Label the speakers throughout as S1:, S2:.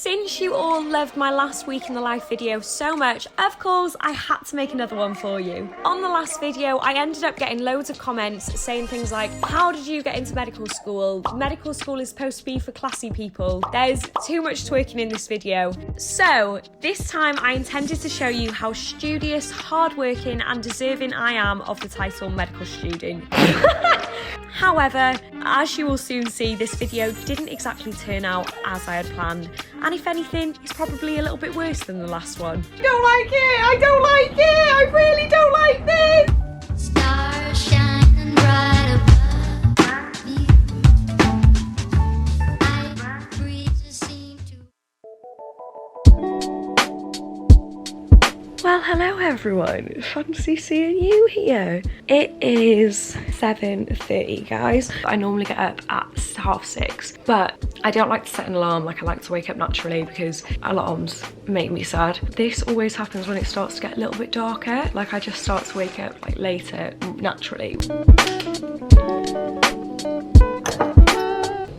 S1: Since you all loved my last week in the life video so much, of course I had to make another one for you. On the last video, I ended up getting loads of comments saying things like, how did you get into medical school? Medical school is supposed to be for classy people. There's too much twerking in this video. So this time I intended to show you how studious, hardworking and deserving I am of the title medical student. However, as you will soon see, this video didn't exactly turn out as I had planned, and if anything, it's probably a little bit worse than the last one. I don't like it! I don't like it! I really don't like this! Stars shining bright above me. I breathe seem to... Well, hello everyone, fancy seeing you here. It is 7:30, guys. I normally get up at 6:30, but I don't like to set an alarm. Like, I like to wake up naturally because alarms make me sad. This always happens when it starts to get a little bit darker. Like, I just start to wake up like later naturally.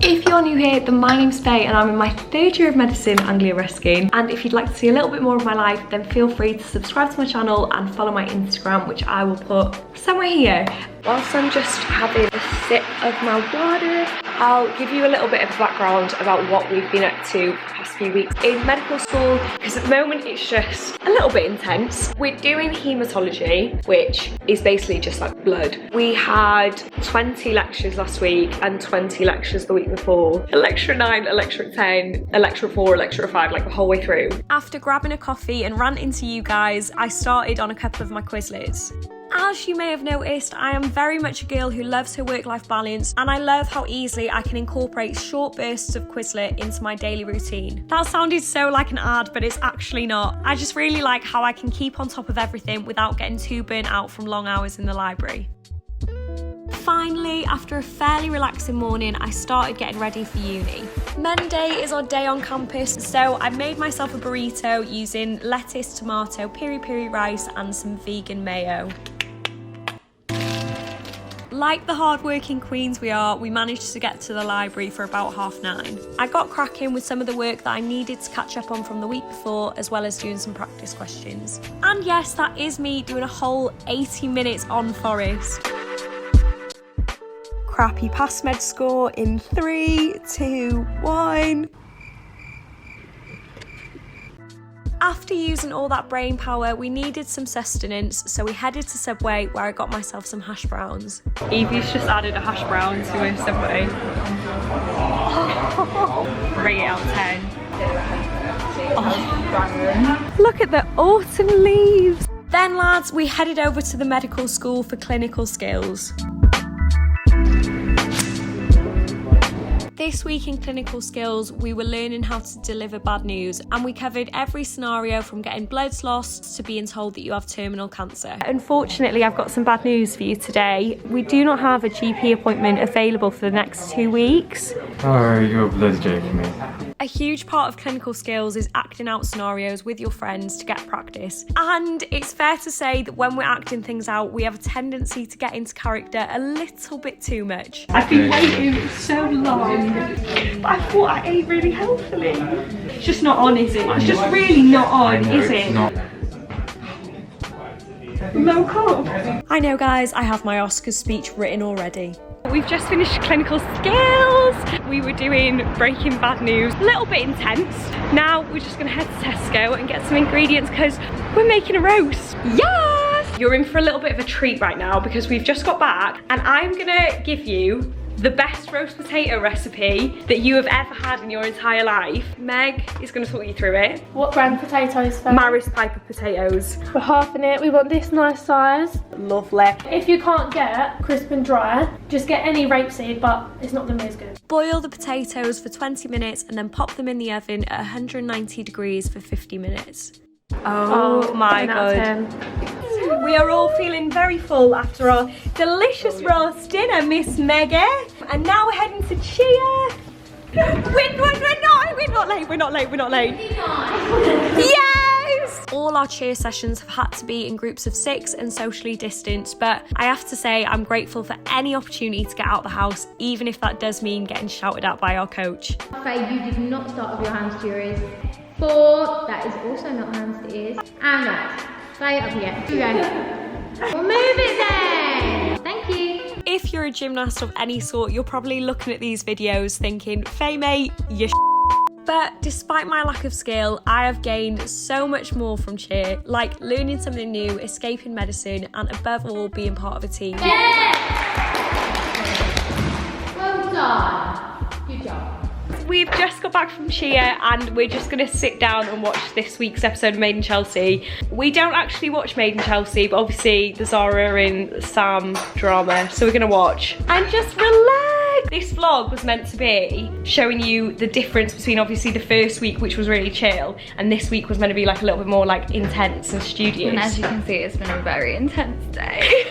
S1: If you're new here, then my name's Faye and I'm in my 3rd year of medicine, Anglia Ruskin. And if you'd like to see a little bit more of my life, then feel free to subscribe to my channel and follow my Instagram, which I will put somewhere here. Whilst I'm just having a sip of my water, I'll give you a little bit of background about what we've been up to the past few weeks in medical school, because at the moment it's just a little bit intense. We're doing haematology, which is basically just like blood. We had 20 lectures last week and 20 lectures the week before. A lecture at 9, a lecture at 10, a lecture at 4, a lecture at 5, like the whole way through. After grabbing a coffee and ranting to you guys, I started on a couple of my Quizlets. As you may have noticed, I am very much a girl who loves her work-life balance, and I love how easily I can incorporate short bursts of Quizlet into my daily routine. That sounded so like an ad, but it's actually not. I just really like how I can keep on top of everything without getting too burnt out from long hours in the library. Finally, after a fairly relaxing morning, I started getting ready for uni. Monday is our day on campus, so I made myself a burrito using lettuce, tomato, piri-piri rice and some vegan mayo. Like the hard-working queens we are, we managed to get to the library for about 9:30. I got cracking with some of the work that I needed to catch up on from the week before, as well as doing some practice questions. And yes, that is me doing a whole 80 minutes on Forest. Crappy pass med score in 3, 2, 1. After using all that brain power, we needed some sustenance, so we headed to Subway where I got myself some hash browns. Evie's just added a hash brown to her Subway. Rate it out of 10. Oh. Look at the autumn leaves. Then lads, we headed over to the medical school for clinical skills. This week in clinical skills, we were learning how to deliver bad news, and we covered every scenario from getting blood loss to being told that you have terminal cancer. Unfortunately, I've got some bad news for you today. We do not have a GP appointment available for the next 2 weeks.
S2: Oh, you're bloody joking me.
S1: A huge part of clinical skills is acting out scenarios with your friends to get practice. And it's fair to say that when we're acting things out, we have a tendency to get into character a little bit too much. I've been waiting so long, but I thought I ate really healthily. It's just not on, is it? It's just really not on, is it? Low carb. I know, guys, I have my Oscars speech written already. We've just finished clinical skills. We were doing Breaking Bad News, a little bit intense. Now we're just gonna head to Tesco and get some ingredients because we're making a roast. Yes! You're in for a little bit of a treat right now because we've just got back and I'm gonna give you the best roast potato recipe that you have ever had in your entire life. Meg is going to talk you through it.
S3: What brand potatoes?
S1: Maris Piper potatoes.
S3: We're halving it. We want this nice size.
S1: Lovely.
S3: If you can't get crisp and dry, just get any rapeseed, but it's not going to be as good.
S1: Boil the potatoes for 20 minutes and then pop them in the oven at 190 degrees for 50 minutes. Oh my god. We are all feeling very full after our delicious roast dinner, Miss Meggie. And now we're heading to cheer. We're not late. Yes! all our cheer sessions have had to be in groups of 6 and socially distanced, but I have to say I'm grateful for any opportunity to get out the house, even if that does mean getting shouted at by our coach.
S4: Faye, you did not start with your hands to your ears. 4, that is also not hands to ears. And right, Faye, up again. Here we go. We'll move it then. Thank you.
S1: If you're a gymnast of any sort, you're probably looking at these videos thinking, Faye mate, you're But despite my lack of skill, I have gained so much more from cheer, like learning something new, escaping medicine, and above all, being part of a team.
S4: Yeah! Well done. Good job.
S1: We've just got back from cheer and we're just gonna sit down and watch this week's episode of Made in Chelsea. We don't actually watch Made in Chelsea, but obviously the Zara and Sam drama, so we're gonna watch and just relax. This vlog was meant to be showing you the difference between obviously the first week, which was really chill, and this week was meant to be like a little bit more like intense and studious.
S5: And as you can see, it's been a very intense day.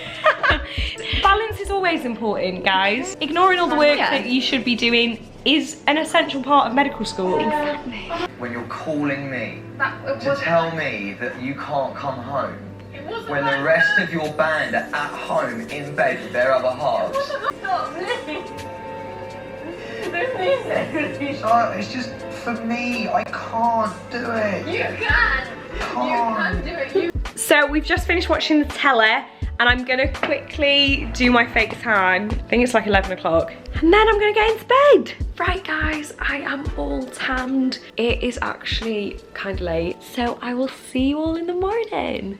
S1: Balance is always important, guys. Ignoring all the work that you should be doing is an essential part of medical school.
S5: Exactly.
S6: When you're calling me to tell me that you can't come home, when the rest of your band are at home in bed with their other halves. It's just for me, I can't do it.
S5: You can do it.
S1: So we've just finished watching the telly and I'm gonna quickly do my fake tan. I think it's like 11 o'clock. And then I'm gonna get into bed. Right guys, I am all tanned. It is actually kind of late, so I will see you all in the morning.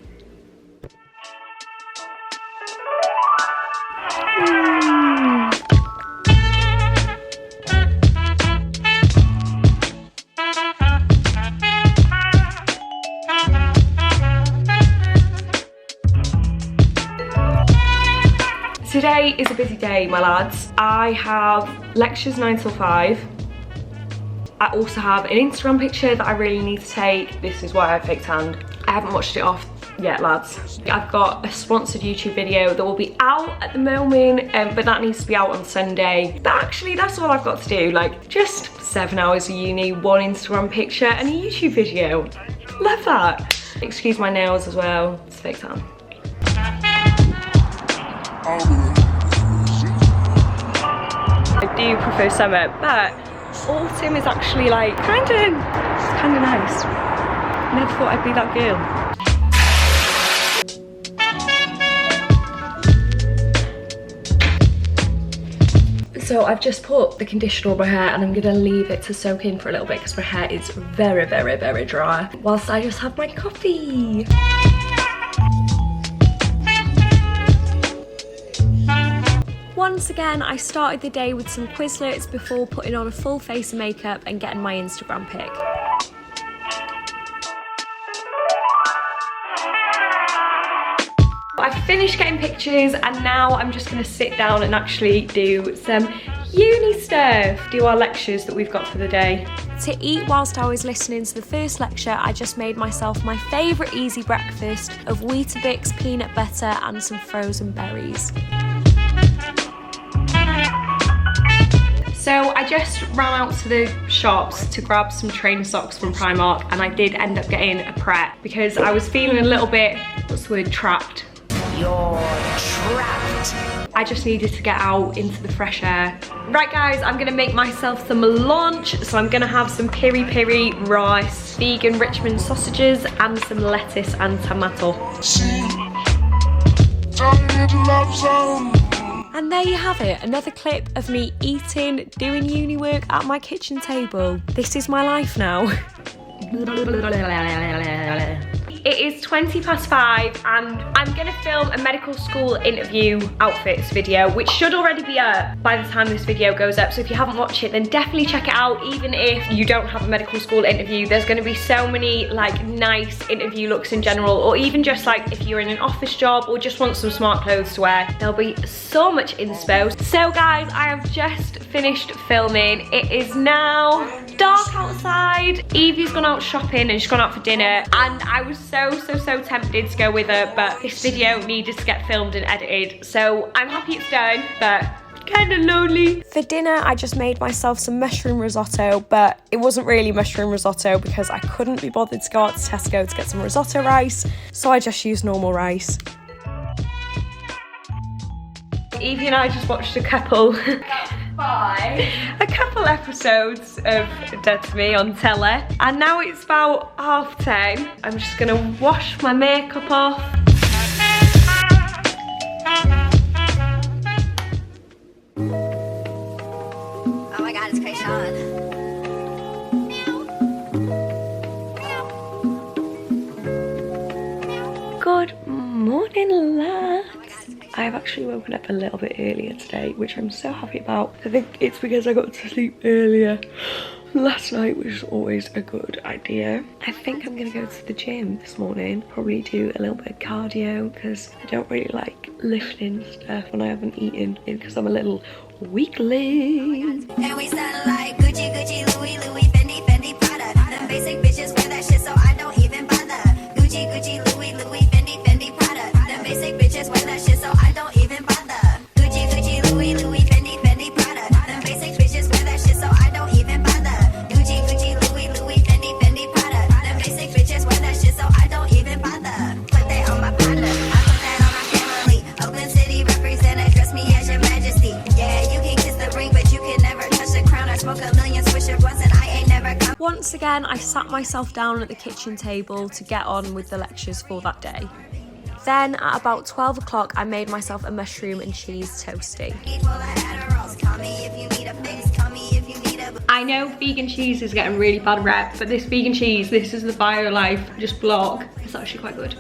S1: Today is a busy day, my lads. I have lectures 9 till 5. I also have an Instagram picture that I really need to take. This is why I fake tanned. I haven't watched it off yet, lads. I've got a sponsored YouTube video that will be out at the moment, but that needs to be out on Sunday. But actually, that's all I've got to do. Like, just 7 hours of uni, 1 Instagram picture, and a YouTube video. Love that. Excuse my nails as well. It's fake tan. I do prefer summer, but autumn is actually like kind of nice. Never thought I'd be that girl. So I've just put the conditioner on my hair and I'm gonna leave it to soak in for a little bit because my hair is very, very, very dry whilst I just have my coffee. Once again, I started the day with some Quizlets before putting on a full face of makeup and getting my Instagram pic. I've finished getting pictures and now I'm just gonna sit down and actually do some uni stuff, do our lectures that we've got for the day. To eat whilst I was listening to the first lecture, I just made myself my favourite easy breakfast of Weetabix, peanut butter and some frozen berries. So I just ran out to the shops to grab some trainer socks from Primark and I did end up getting a prep because I was feeling a little bit, what's the word, trapped. You're trapped. I just needed to get out into the fresh air. Right guys, I'm gonna make myself some lunch. So I'm gonna have some piri piri rice, vegan Richmond sausages and some lettuce and tomato. And there you have it, another clip of me eating, doing uni work at my kitchen table. This is my life now. It is 5:20 and I'm gonna film a medical school interview outfits video, which should already be up by the time this video goes up. So if you haven't watched it, then definitely check it out. Even if you don't have a medical school interview, there's gonna be so many like nice interview looks in general, or even just like if you're in an office job or just want some smart clothes to wear, there'll be so much inspo. So guys, I have just finished filming. It is now dark outside. Evie's gone out shopping and she's gone out for dinner, and I was so tempted to go with her, but this video needed to get filmed and edited, so I'm happy it's done, but kind of lonely. For dinner, I just made myself some mushroom risotto, but it wasn't really mushroom risotto because I couldn't be bothered to go out to Tesco to get some risotto rice, so I just used normal rice. Evie and I just watched a couple episodes of Dead to Me on telly, and now it's about 10:30. I'm just gonna wash my makeup off.
S7: Oh my god, it's Krayshawn.
S1: Good morning, lads. I've actually woken up a little bit earlier today, which I'm so happy about. I think it's because I got to sleep earlier last night, which is always a good idea. I think I'm gonna go to the gym this morning, probably do a little bit of cardio, because I don't really like lifting stuff when I haven't eaten, because I'm a little weakling.
S7: And we sound like Gucci, Gucci, Louis, Louis, Fendi, Fendi, Prada. Them basic bitches wear that shit, so I don't even bother. Gucci, Gucci, Louis, Louis, Fendi, Fendi, Prada. Them basic bitches wear that shit, so I don't even bother. Gucci, Gucci, Louis, Louis, Fendi, Fendi, Prada. Them basic bitches wear that shit, so I don't even bother. Gucci, Gucci, Louis, Louis, Fendi, Fendi, Prada. Them basic bitches wear that shit, so I don't even bother. Put that on my partner, I put that on my family. Oakland City representative, dress me as your majesty. Yeah, you can kiss the ring, but you can never touch the crown. I smoke a million Swisher blunts and I ain't never come.
S1: Once again, I sat myself down at the kitchen table to get on with the lectures for that day. Then at about 12 o'clock, I made myself a mushroom and cheese toasty. I know vegan cheese is getting really bad rep, but this vegan cheese, this is the BioLife just blog. It's actually quite good.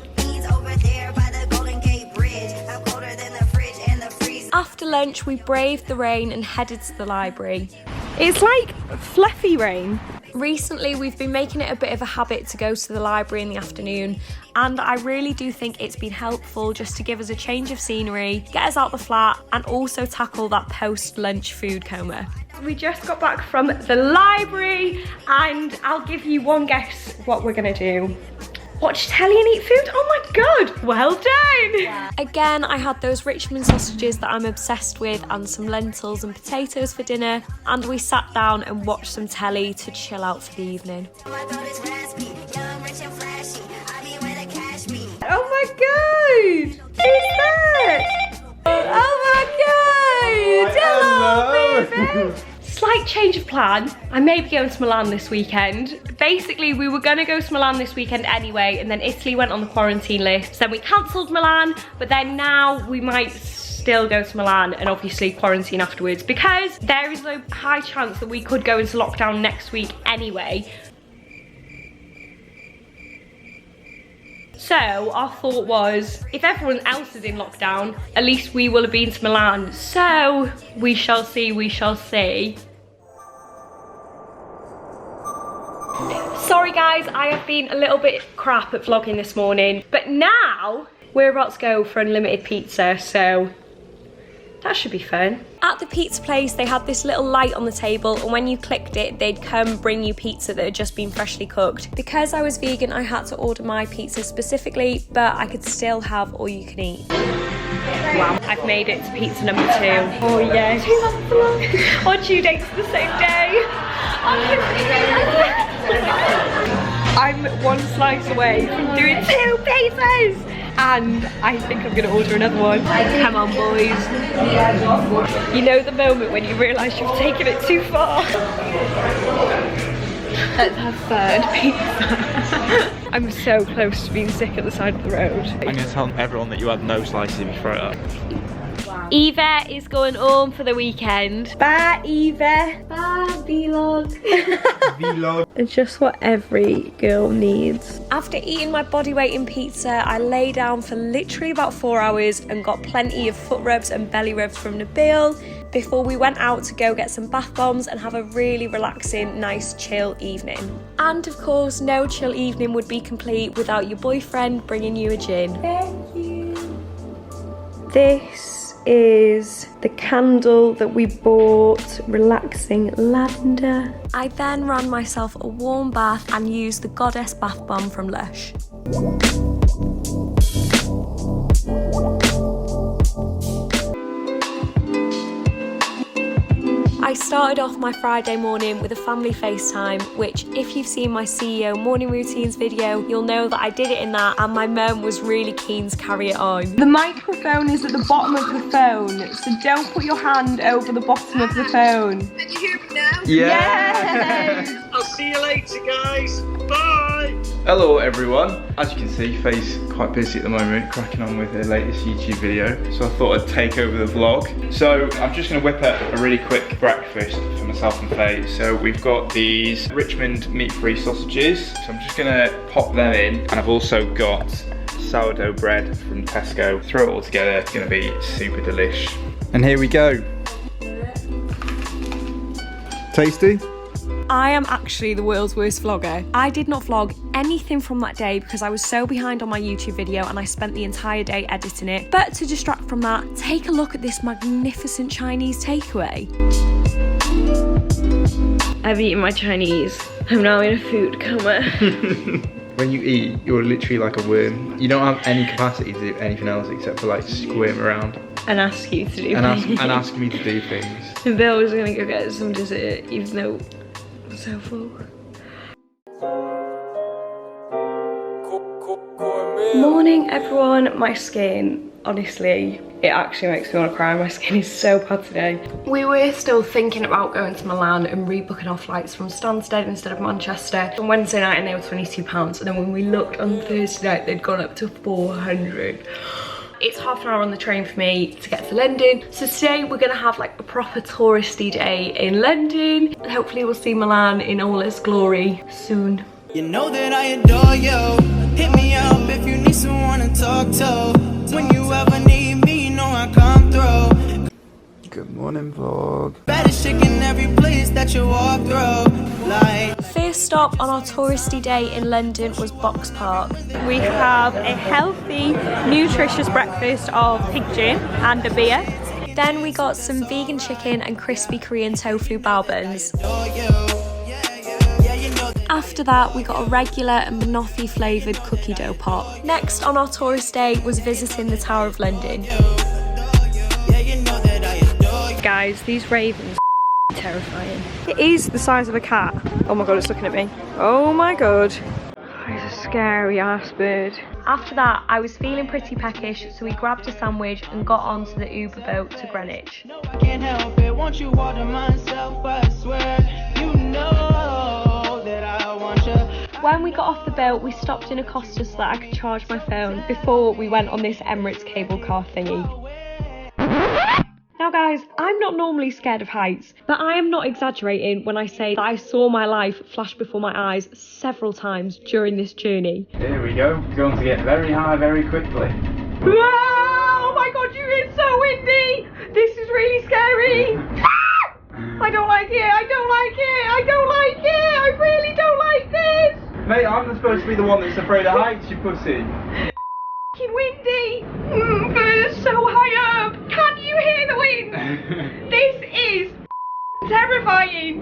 S1: After lunch, we braved the rain and headed to the library.
S8: It's like fluffy rain.
S1: Recently, we've been making it a bit of a habit to go to the library in the afternoon, and I really do think it's been helpful just to give us a change of scenery, get us out the flat, and also tackle that post-lunch food coma. We just got back from the library, and I'll give you one guess what we're gonna do. Watch telly and eat food? Oh my god, well done! Yeah. Again, I had those Richmond sausages that I'm obsessed with and some lentils and potatoes for dinner, and we sat down and watched some telly to chill out for the evening.
S7: Oh
S1: my god! Who's that? Oh my god! Hello, baby! Slight change of plan. I may be going to Milan this weekend. Basically, we were gonna go to Milan this weekend anyway, and then Italy went on the quarantine list. Then we cancelled Milan, but then now we might still go to Milan and obviously quarantine afterwards, because there is a high chance that we could go into lockdown next week anyway. So our thought was, if everyone else is in lockdown, at least we will have been to Milan. So we shall see, we shall see. Sorry guys, I have been a little bit crap at vlogging this morning, but now we're about to go for unlimited pizza, so that should be fun. At the pizza place, they had this little light on the table, and when you clicked it, they'd come bring you pizza that had just been freshly cooked. Because I was vegan, I had to order my pizza specifically, but I could still have all you can eat. Wow, I've made it to pizza number 2. Oh yeah, our due date's the same day. I'm one slice away from doing 2 pizzas, and I think I'm gonna order another one. Come on, boys. You know the moment when you realise you've taken it too far. Let's have third pizza. I'm so close to being sick at the side of the road.
S2: I'm going to tell everyone that you had no slices if you throw it up.
S1: Eva is going home for the weekend. Bye, Eva. Bye, vlog.
S2: Vlog.
S1: It's just what every girl needs. After eating my body weight in pizza, I lay down for literally about 4 hours and got plenty of foot rubs and belly rubs from Nabil before we went out to go get some bath bombs and have a really relaxing, nice, chill evening. And of course, no chill evening would be complete without your boyfriend bringing you a gin. Thank you. This is the candle that we bought, relaxing lavender. I then ran myself a warm bath and used the Goddess bath bomb from Lush. started off my Friday morning with a family FaceTime, which if you've seen my CEO morning routines video, you'll know that I did it in that, and my mum was really keen to carry it on.
S8: The microphone is at the bottom of the phone, so don't put your hand over the bottom of the phone.
S5: Can you hear me now?
S8: Yes!
S2: I'll see you later, guys. Bye.
S9: Hello everyone. As you can see, Faye's quite busy at the moment, cracking on with her latest YouTube video. So I thought I'd take over the vlog. So I'm just gonna whip up a really quick breakfast for myself and Faye. So we've got these Richmond meat-free sausages. So I'm just gonna pop them in. And I've also got sourdough bread from Tesco. Throw it all together, it's gonna be super delish. And here we go. Tasty?
S1: I am actually the world's worst vlogger. I did not vlog anything from that day because I was so behind on my YouTube video and I spent the entire day editing it. But to distract from that, take a look at this magnificent Chinese takeaway. I've eaten my Chinese. I'm now in a food coma.
S9: When you eat, you're literally like a worm. You don't have any capacity to do anything else except for like squirm around.
S1: And ask you to do
S9: and ask me to do things.
S1: And Bill was gonna go get some dessert, even though I'm so full. Morning everyone. My skin, honestly, it actually makes me want to cry. My skin is so bad today. We were still thinking about going to Milan and rebooking our flights from Stansted instead of Manchester on Wednesday night, and they were £22. And then when we looked on Thursday night, they'd gone up to 400. It's half an hour on the train for me to get to London. So today we're gonna have like a proper touristy day in London. Hopefully we'll see Milan in all its glory soon.
S10: You know that I adore you. Hit me up if you need someone to talk to. When you ever need me, you know I come through.
S9: Good morning vlog.
S10: Baddest chick in every place that you walk through. Like
S1: First stop on our touristy day in London was Box Park.
S8: We have a healthy, nutritious breakfast of pig gin and a beer.
S1: Then we got some vegan chicken and crispy Korean tofu bao buns. After that, we got a regular and banoffee flavoured cookie dough pot. Next on our tourist day was visiting the Tower of London.
S8: Guys, these ravens are
S1: Terrifying.
S8: It is the size of a cat. Oh my god, it's looking at me. Oh my god. It's a scary ass bird.
S1: After that, I was feeling pretty peckish, so we grabbed a sandwich and got onto the Uber boat to Greenwich.
S10: I can't help it, want you all to myself, I swear. You know that I want you.
S1: When we got off the boat, we stopped in a Costa so that I could charge my phone before we went on this Emirates cable car thingy. Now guys, I'm not normally scared of heights, but I am not exaggerating when I say that I saw my life flash before my eyes several times during this journey.
S9: Here we go, going to get very high very quickly.
S8: Oh my god, it's so windy! This is really scary! I don't like it, I don't like it, I don't like it, I really don't like this!
S9: Mate, I'm supposed to be the one that's afraid of heights, you pussy.
S8: Fucking windy! But it's so high up! Can you hear the wind? This is terrifying!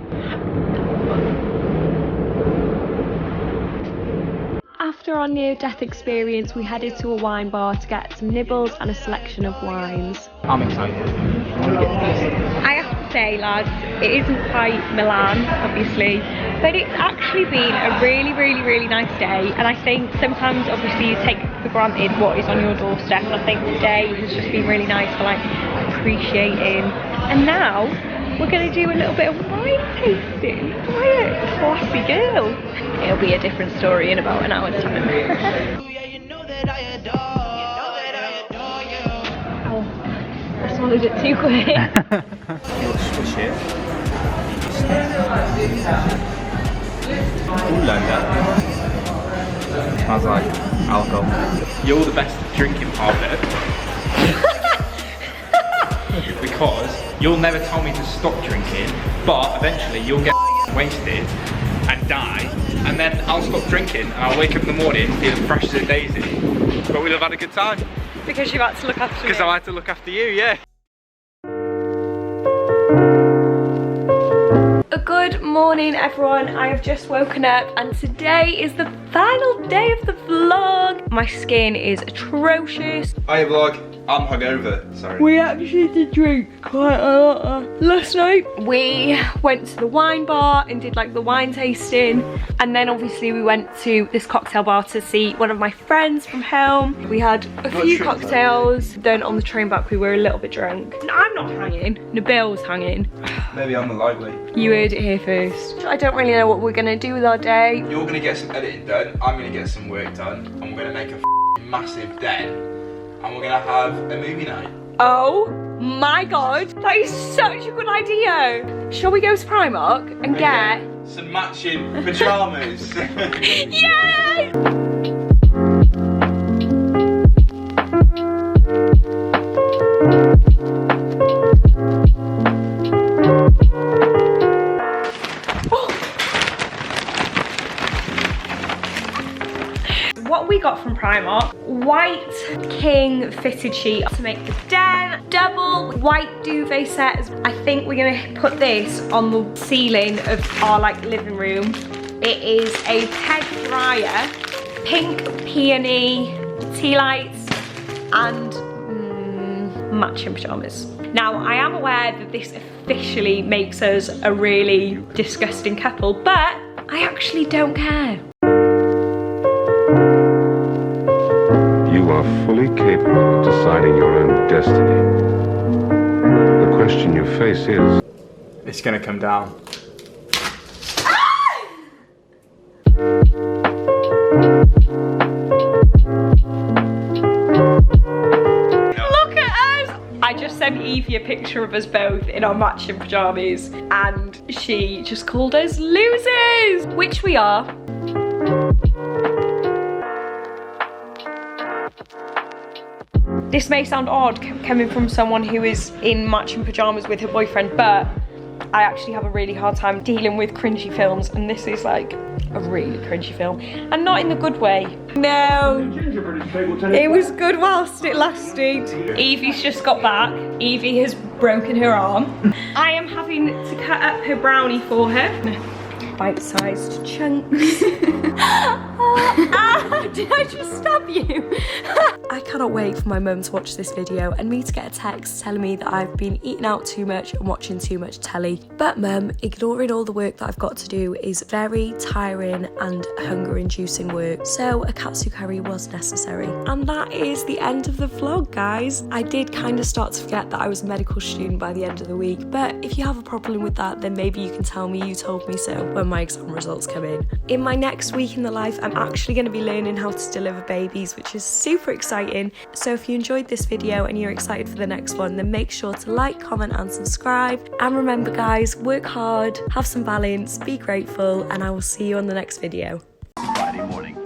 S1: After our near-death experience, we headed to a wine bar to get some nibbles and a selection of wines.
S9: I'm excited.
S1: I have to say, lads, it isn't quite Milan, obviously, but it's actually been a really, really, really nice day. And I think sometimes, obviously, you take for granted what is on your doorstep. And I think today has just been really nice for like appreciating. And now we're going to do a little bit of wine tasting. Quiet, classy girl. It'll be a different story in about an hour's time. Oh, I swallowed it too quick.
S2: You'll swish it. Ooh, Landa. Smells like alcohol. You're the best at drinking partner. Because you'll never tell me to stop drinking, but eventually you'll get wasted and die, and then I'll stop drinking and I'll wake up in the morning feeling fresh as a daisy. But we'll have had a good time.
S8: Because you had to look after me.
S2: Because I had to look after you, yeah.
S1: Good morning everyone, I have just woken up and today is the final day of the vlog. My skin is atrocious.
S9: Hiya vlog, I'm hungover, sorry.
S1: We actually did drink quite a lot last night. We went to the wine bar and did like the wine tasting, and then obviously we went to this cocktail bar to see one of my friends from home. We had a few cocktails, then on the train back we were a little bit drunk. I'm not hanging, Nabil's hanging.
S9: Maybe I'm the lightweight.
S1: You heard it here first. I don't really know what we're gonna do with our day.
S9: You're gonna get some editing done, I'm gonna get some work done, and we're gonna make a massive den, and we're gonna have a movie night.
S1: Oh my god, that is such a good idea. Shall we go to Primark and get
S9: some matching pajamas?
S1: Yay! What we got from Primark, white king fitted sheet to make the den, double white duvet set. I think we're gonna put this on the ceiling of our like living room. It is a peg dryer, pink peony, tea lights, and matching pajamas. Now I am aware that this officially makes us a really disgusting couple, but I actually don't care.
S11: You are fully capable of deciding your own destiny. The question you face is...
S9: It's gonna come down.
S1: Look at us! I just sent Evie a picture of us both in our matching pajamas and she just called us losers, which we are. This may sound odd coming from someone who is in matching pajamas with her boyfriend, but I actually have a really hard time dealing with cringy films, and this is like a really cringy film, and not in the good way. No, it was good whilst it lasted. Evie's just got back. Evie has broken her arm. I am having to cut up her brownie for her. Bite-sized chunks. Did I just stab you? I cannot wait for my mum to watch this video and me to get a text telling me that I've been eating out too much and watching too much telly. But mum, ignoring all the work that I've got to do is very tiring and hunger-inducing work, so a katsu curry was necessary. And that is the end of the vlog, guys. I did kind of start to forget that I was a medical student by the end of the week, but if you have a problem with that, then maybe you can tell me you told me so when my exam results come in. In my next week in the life, I'm actually going to be learning how to deliver babies, which is super exciting. So if you enjoyed this video and you're excited for the next one, then make sure to like, comment and subscribe. And remember guys, work hard, have some balance, be grateful, and I will see you on the next video.
S12: Friday morning.